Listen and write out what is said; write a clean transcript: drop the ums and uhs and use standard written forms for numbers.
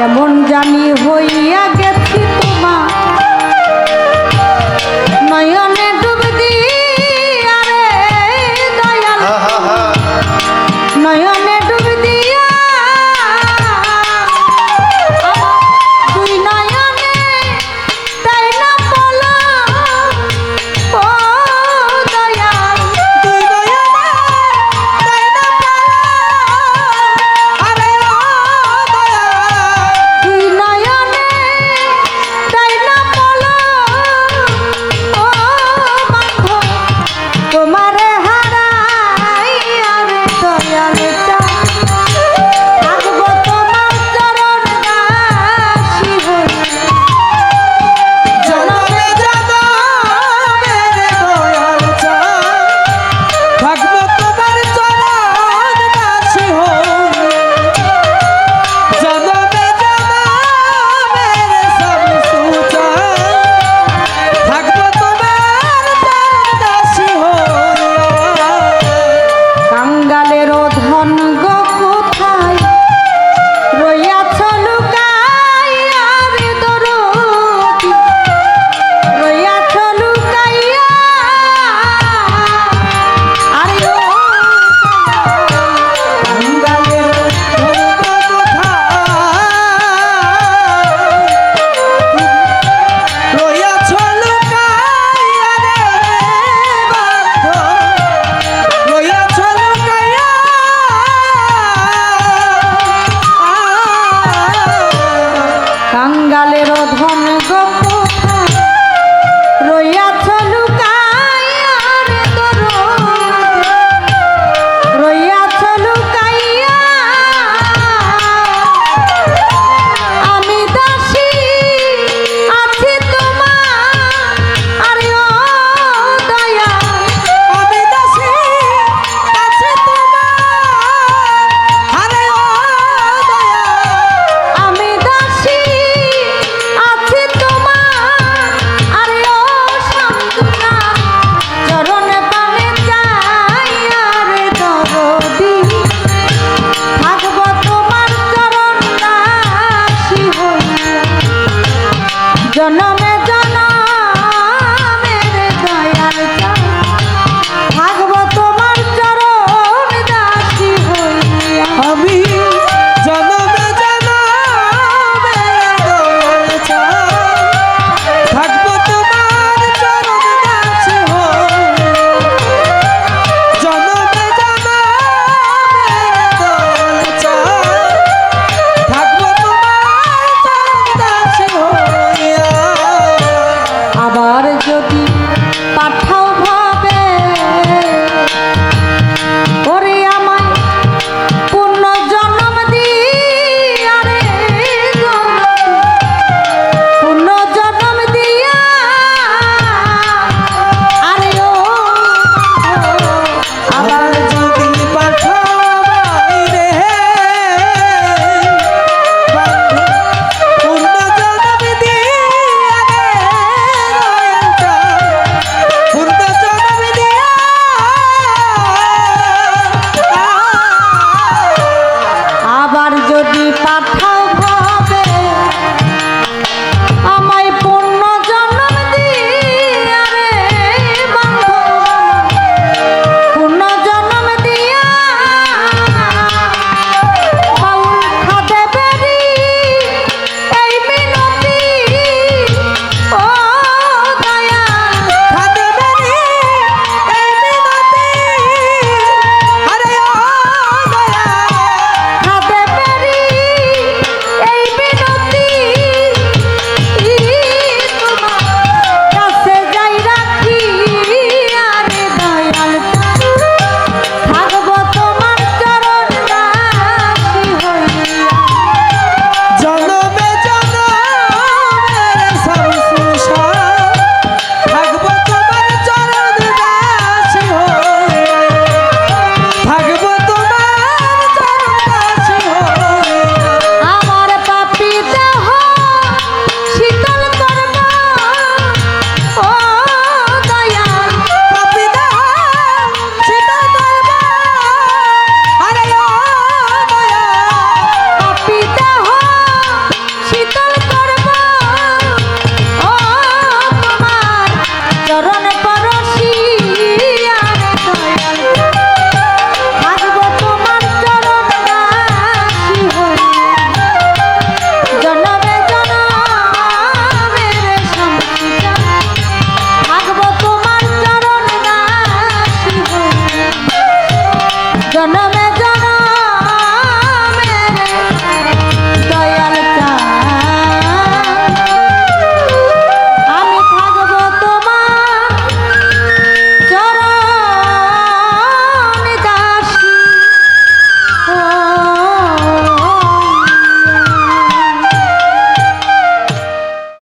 কেমন জানি হইয়া গেছি তোমার নয়নে ডুব দিয়া রে দয়াল নয়নে ডুব দিয়া দুই নয়নে তাই না বলো ও দয়াল দুই নয়নে তাই না আরে ও দয়াল দুই নয়নে তাই না বলো ও বন্ধু তোমারে হারাই আরে দয়াল থাকবো তোমার চরণ দাসী হই জনমে জনমে রে দয়াল থাকবো তোমার চরণ দাসী হই জনমে জনমে রে শামসু থাকবো তোমার চরণ দাসী হই কাঙ্গালের ধন গো কোথায় রইয়াছ লুকাইয়া রে দরদি রইয়াছ লুকাইয়া আরে ও কাঙ্গালের ধন গো কোথায় রইয়াছ লুকাইয়া রে বন্ধু রইয়াছ লুকাইয়া কাঙ্গালের ধন গো